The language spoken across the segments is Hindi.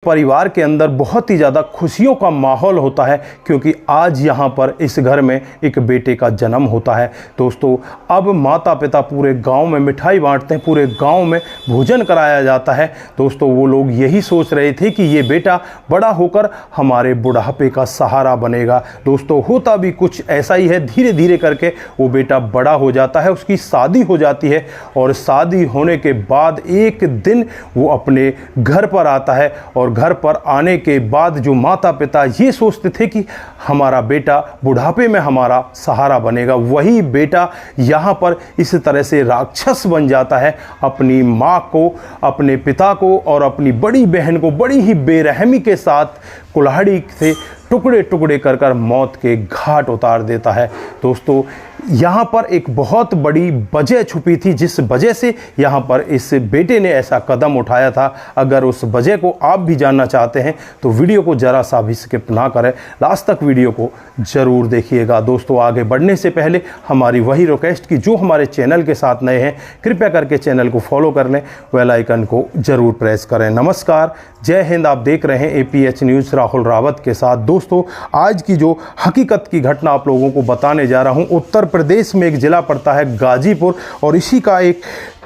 परिवार के अंदर बहुत ही ज़्यादा खुशियों का माहौल होता है क्योंकि आज यहाँ पर इस घर में एक बेटे का जन्म होता है। दोस्तों, अब माता पिता पूरे गांव में मिठाई बांटते हैं, पूरे गांव में भोजन कराया जाता है। दोस्तों, वो लोग यही सोच रहे थे कि ये बेटा बड़ा होकर हमारे बुढ़ापे का सहारा बनेगा। दोस्तों, होता भी कुछ ऐसा ही है। धीरे धीरे करके वो बेटा बड़ा हो जाता है, उसकी शादी हो जाती है और शादी होने के बाद एक दिन वो अपने घर पर आता है और घर पर आने के बाद जो माता पिता ये सोचते थे कि हमारा बेटा बुढ़ापे में हमारा सहारा बनेगा, वही बेटा यहाँ पर इस तरह से राक्षस बन जाता है। अपनी माँ को, अपने पिता को और अपनी बड़ी बहन को बड़ी ही बेरहमी के साथ कुल्हाड़ी से टुकड़े टुकड़े कर कर मौत के घाट उतार देता है। दोस्तों, यहाँ पर एक बहुत बड़ी वजह छुपी थी जिस वजह से यहाँ पर इस बेटे ने ऐसा कदम उठाया था। अगर उस वजह को आप भी जानना चाहते हैं तो वीडियो को ज़रा सा भी स्किप ना करें, लास्ट तक वीडियो को ज़रूर देखिएगा। दोस्तों, आगे बढ़ने से पहले हमारी वही रिक्वेस्ट कि जो हमारे चैनल के साथ नए हैं कृपया करके चैनल को फॉलो कर लें, बेल आइकन को ज़रूर प्रेस करें। नमस्कार, जय हिंद। आप देख रहे हैं APH न्यूज़ राहुल रावत के साथ। दोस्तों, आज की जो हकीकत की घटना आप लोगों को बताने जा रहा हूँ, उत्तर प्रदेश में एक ज़िला पड़ता है गाजीपुर और इसी का एक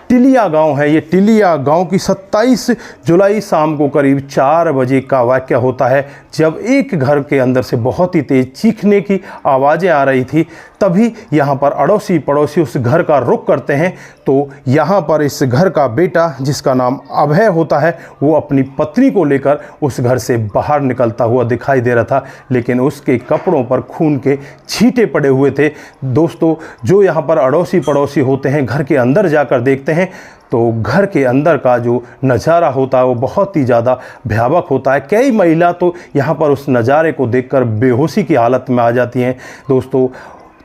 टिलिया गांव है। ये टिलिया गांव की 27 जुलाई शाम को करीब 4 बजे का वाक़या होता है जब एक घर के अंदर से बहुत ही तेज़ चीखने की आवाज़ें आ रही थी। तभी यहाँ पर अड़ोसी पड़ोसी उस घर का रुख करते हैं तो यहाँ पर इस घर का बेटा जिसका नाम अभय होता है वो अपनी पत्नी को लेकर उस घर से बाहर निकलता हुआ दिखाई दे रहा था, लेकिन उसके कपड़ों पर खून के छींटे पड़े हुए थे। दोस्तों, जो यहाँ पर अड़ोसी पड़ोसी होते हैं घर के अंदर जाकर देखते हैं तो घर के अंदर का जो नज़ारा होता है वो बहुत ही ज़्यादा भयावह होता है। कई महिला तो यहाँ पर उस नज़ारे को देखकर बेहोशी की हालत में आ जाती हैं। दोस्तों,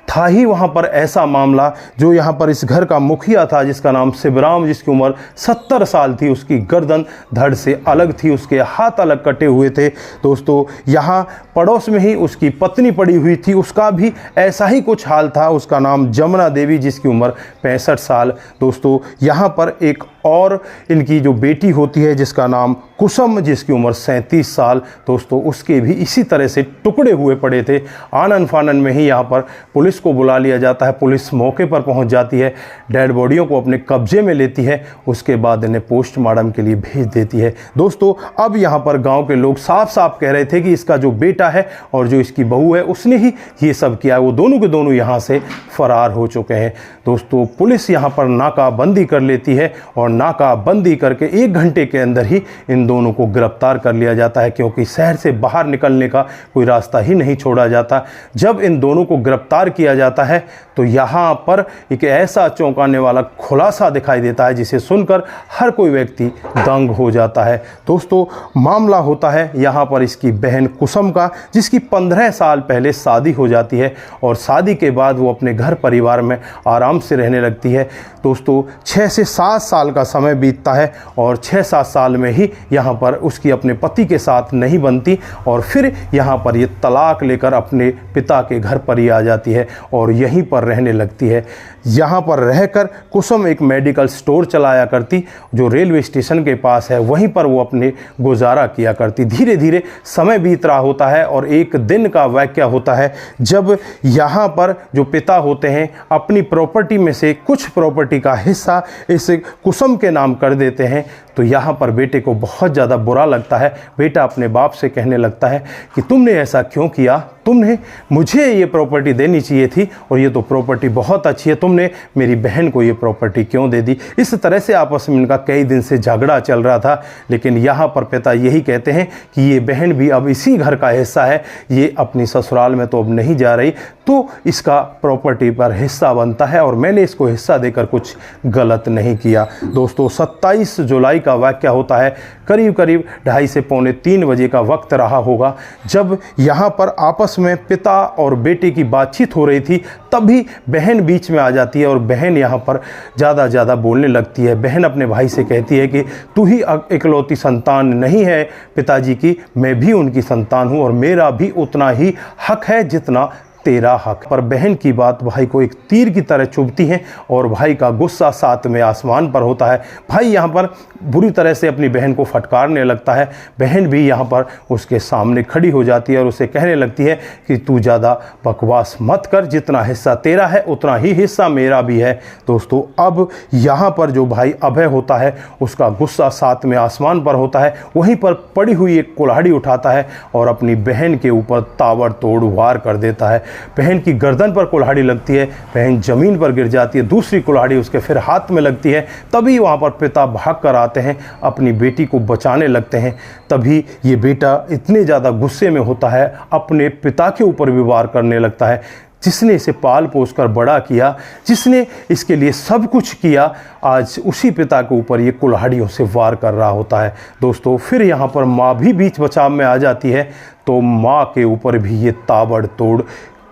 था ही वहाँ पर ऐसा मामला जो यहाँ पर इस घर का मुखिया था जिसका नाम शिवराम, जिसकी उम्र 70 साल थी। उसकी गर्दन धड़ से अलग थी, उसके हाथ अलग कटे हुए थे। दोस्तों, यहाँ पड़ोस में ही उसकी पत्नी पड़ी हुई थी, उसका भी ऐसा ही कुछ हाल था। उसका नाम जमुना देवी, जिसकी उम्र 65 साल। दोस्तों, यहाँ पर एक और इनकी जो बेटी होती है जिसका नाम कुसुम, जिसकी उम्र 37 साल। दोस्तों, उसके भी इसी तरह से टुकड़े हुए पड़े थे। आनन फानन में ही यहाँ पर पुलिस को बुला लिया जाता है। पुलिस मौके पर पहुँच जाती है, डेड बॉडियों को अपने कब्जे में लेती है, उसके बाद इन्हें पोस्टमार्टम के लिए भेज देती है। दोस्तों, अब यहाँ पर गाँव के लोग साफ साफ कह रहे थे कि इसका जो बेटा है और जो इसकी बहू है उसने ही ये सब किया है। वो दोनों के दोनों यहाँ से फरार हो चुके हैं। दोस्तों, पुलिस यहाँ पर नाकाबंदी कर लेती है और नाकाबंदी करके 1 घंटे के अंदर ही इन दोनों को गिरफ्तार कर लिया जाता है क्योंकि शहर से बाहर निकलने का कोई रास्ता ही नहीं छोड़ा जाता। जब इन दोनों को गिरफ्तार किया जाता है तो यहाँ पर एक ऐसा चौंकाने वाला खुलासा दिखाई देता है जिसे सुनकर हर कोई व्यक्ति दंग हो जाता है। दोस्तों, मामला होता है यहाँ पर इसकी बहन कुसुम का, जिसकी 15 साल पहले शादी हो जाती है और शादी के बाद वो अपने घर परिवार में आराम से रहने लगती है। दोस्तों, 6 से 7 साल का समय बीतता है और 6-7 साल में ही यहाँ पर उसकी अपने पति के साथ नहीं बनती और फिर यहाँ पर ये तलाक लेकर अपने पिता के घर पर ही आ जाती है और यहीं पर रहने लगती है। यहाँ पर रहकर कुसुम एक मेडिकल स्टोर चलाया करती जो रेलवे स्टेशन के पास है, वहीं पर वो अपने गुजारा किया करती। धीरे धीरे समय बीत रहा होता है और एक दिन का वाक़या होता है जब यहाँ पर जो पिता होते हैं अपनी प्रॉपर्टी में से कुछ प्रॉपर्टी का हिस्सा इस कुसुम के नाम कर देते हैं। तो यहाँ पर बेटे को बहुत ज़्यादा बुरा लगता है। बेटा अपने बाप से कहने लगता है कि तुमने ऐसा क्यों किया, तुमने मुझे ये प्रॉपर्टी देनी चाहिए थी और ये तो प्रॉपर्टी बहुत अच्छी है, तुमने मेरी बहन को ये प्रॉपर्टी क्यों दे दी। इस तरह से आपस में इनका कई दिन से झगड़ा चल रहा था, लेकिन यहाँ पर पिता यही कहते हैं कि ये बहन भी अब इसी घर का हिस्सा है, ये अपनी ससुराल में तो अब नहीं जा रही, तो इसका प्रॉपर्टी पर हिस्सा बनता है और मैंने इसको हिस्सा देकर कुछ गलत नहीं किया। दोस्तों, 27 जुलाई का वाक़या होता है, करीब करीब 2:30 से पौने 3 बजे का वक्त रहा होगा जब यहाँ पर आपस में पिता और बेटे की बातचीत हो रही थी। तभी बहन बीच में आ जाती है और बहन यहाँ पर ज़्यादा बोलने लगती है। बहन अपने भाई से कहती है कि तू ही इकलौती संतान नहीं है पिताजी की, मैं भी उनकी संतान हूँ और मेरा भी उतना ही हक है जितना तेरा हक। पर बहन की बात भाई को एक तीर की तरह चुभती है और भाई का गुस्सा सातवें आसमान पर होता है। भाई यहाँ पर बुरी तरह से अपनी बहन को फटकारने लगता है। बहन भी यहाँ पर उसके सामने खड़ी हो जाती है और उसे कहने लगती है कि तू ज़्यादा बकवास मत कर, जितना हिस्सा तेरा है उतना ही हिस्सा मेरा भी है। दोस्तों अब यहाँ पर जो भाई अभय होता है उसका गुस्सा सातवें आसमान पर होता है। वहीं पर पड़ी हुई एक कुल्हाड़ी उठाता है और अपनी बहन के ऊपर ताबड़तोड़ वार कर देता है। बहन की गर्दन पर कुल्हाड़ी लगती है, बहन जमीन पर गिर जाती है। दूसरी कुल्हाड़ी उसके फिर हाथ में लगती है। तभी वहाँ पर पिता भाग कर आते हैं, अपनी बेटी को बचाने लगते हैं। तभी ये बेटा इतने ज़्यादा गुस्से में होता है, अपने पिता के ऊपर भी वार करने लगता है, जिसने इसे पाल पोस कर बड़ा किया, जिसने इसके लिए सब कुछ किया। आज उसी पिता के ऊपर ये कुल्हाड़ियों से वार कर रहा होता है। दोस्तों फिर यहाँ पर माँ भी बीच बचाव में आ जाती है, तो माँ के ऊपर भी ये ताबड़तोड़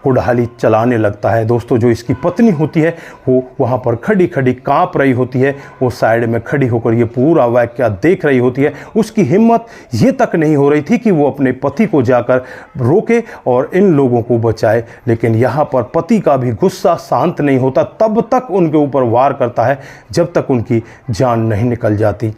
कुल्हाड़ी चलाने लगता है। दोस्तों जो इसकी पत्नी होती है वो वहाँ पर खड़ी खड़ी काँप रही होती है। वो साइड में खड़ी होकर ये पूरा वाक़या देख रही होती है। उसकी हिम्मत ये तक नहीं हो रही थी कि वो अपने पति को जाकर रोके और इन लोगों को बचाए, लेकिन यहाँ पर पति का भी गुस्सा शांत नहीं होता। तब तक उनके ऊपर वार करता है जब तक उनकी जान नहीं निकल जाती।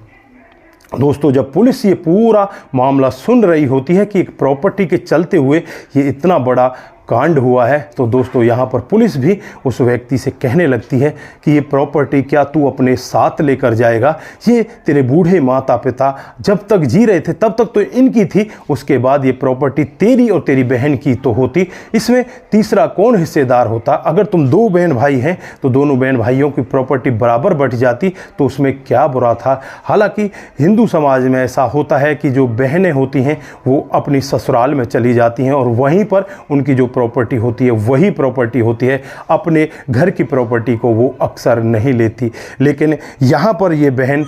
दोस्तों जब पुलिस ये पूरा मामला सुन रही होती है कि एक प्रॉपर्टी के चलते हुए ये इतना बड़ा कांड हुआ है, तो दोस्तों यहाँ पर पुलिस भी उस व्यक्ति से कहने लगती है कि ये प्रॉपर्टी क्या तू अपने साथ लेकर जाएगा? ये तेरे बूढ़े माता पिता जब तक जी रहे थे तब तक तो इनकी थी, उसके बाद ये प्रॉपर्टी तेरी और तेरी बहन की तो होती, इसमें तीसरा कौन हिस्सेदार होता? अगर तुम दो बहन भाई हैं तो दोनों बहन भाइयों की प्रॉपर्टी बराबर बट जाती, तो उसमें क्या बुरा था? हालांकि हिंदू समाज में ऐसा होता है कि जो बहनें होती हैं वो अपनी ससुराल में चली जाती हैं और वहीं पर उनकी जो प्रॉपर्टी होती है वही प्रॉपर्टी होती है, अपने घर की प्रॉपर्टी को वो अक्सर नहीं लेती। लेकिन यहाँ पर ये बहन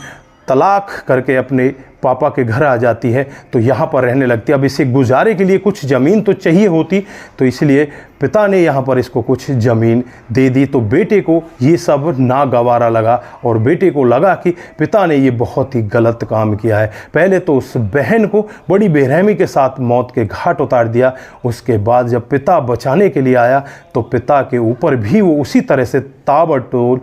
तलाक करके अपने पापा के घर आ जाती है, तो यहाँ पर रहने लगती है। अब इसे गुजारे के लिए कुछ ज़मीन तो चाहिए होती, तो इसलिए पिता ने यहाँ पर इसको कुछ ज़मीन दे दी। तो बेटे को ये सब नागवारा लगा और बेटे को लगा कि पिता ने ये बहुत ही गलत काम किया है। पहले तो उस बहन को बड़ी बेरहमी के साथ मौत के घाट उतार दिया। उसके बाद जब पिता बचाने के लिए आया तो पिता के ऊपर भी वो उसी तरह से ताबड़तोड़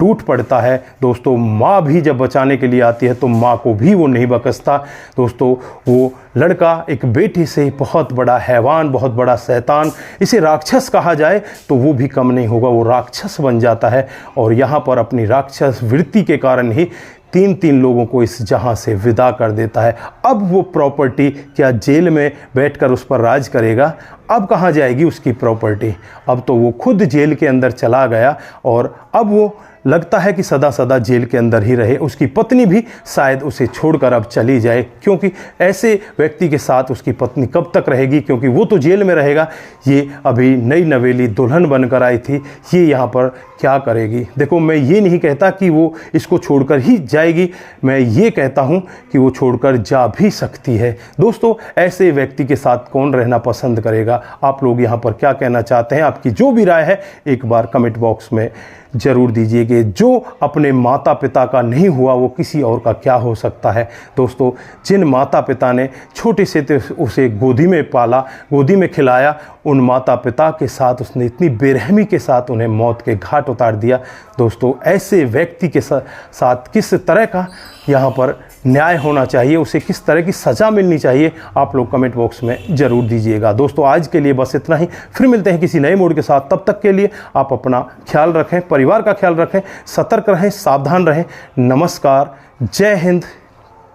टूट पड़ता है। दोस्तों माँ भी जब बचाने के लिए आती है तो माँ को भी वो नहीं बख्शता। दोस्तों वो लड़का एक बेटी से बहुत बड़ा हैवान, बहुत बड़ा शैतान, इसे राक्षस कहा जाए तो वो भी कम नहीं होगा, वो राक्षस बन जाता है। और यहाँ पर अपनी राक्षस वृत्ति के कारण ही तीन लोगों को इस जहां से विदा कर देता है। अब वो प्रॉपर्टी क्या जेल में बैठकर उस पर राज करेगा? अब कहाँ जाएगी उसकी प्रॉपर्टी? अब तो वो खुद जेल के अंदर चला गया और अब वो लगता है कि सदा सदा जेल के अंदर ही रहे। उसकी पत्नी भी शायद उसे छोड़कर अब चली जाए, क्योंकि ऐसे व्यक्ति के साथ उसकी पत्नी कब तक रहेगी, क्योंकि वो तो जेल में रहेगा। ये अभी नई नवेली दुल्हन बनकर आई थी, ये यहाँ पर क्या करेगी? देखो मैं ये नहीं कहता कि वो इसको छोड़कर ही जाएगी, मैं ये कहता हूँ कि वो छोड़कर जा भी सकती है। दोस्तों ऐसे व्यक्ति के साथ कौन रहना पसंद करेगा? आप लोग यहाँ पर क्या कहना चाहते हैं? आपकी जो भी राय है एक बार कमेंट बॉक्स में ज़रूर दीजिए कि जो अपने माता पिता का नहीं हुआ वो किसी और का क्या हो सकता है। दोस्तों जिन माता पिता ने छोटे से उसे गोदी में पाला, गोदी में खिलाया, उन माता पिता के साथ उसने इतनी बेरहमी के साथ उन्हें मौत के घाट उतार दिया। दोस्तों ऐसे व्यक्ति के साथ किस तरह का यहाँ पर न्याय होना चाहिए, उसे किस तरह की सज़ा मिलनी चाहिए, आप लोग कमेंट बॉक्स में ज़रूर दीजिएगा। दोस्तों आज के लिए बस इतना ही, फिर मिलते हैं किसी नए मूड के साथ। तब तक के लिए आप अपना ख्याल रखें, परिवार का ख्याल रखें, सतर्क रहें, सावधान रहें। नमस्कार, जय हिंद,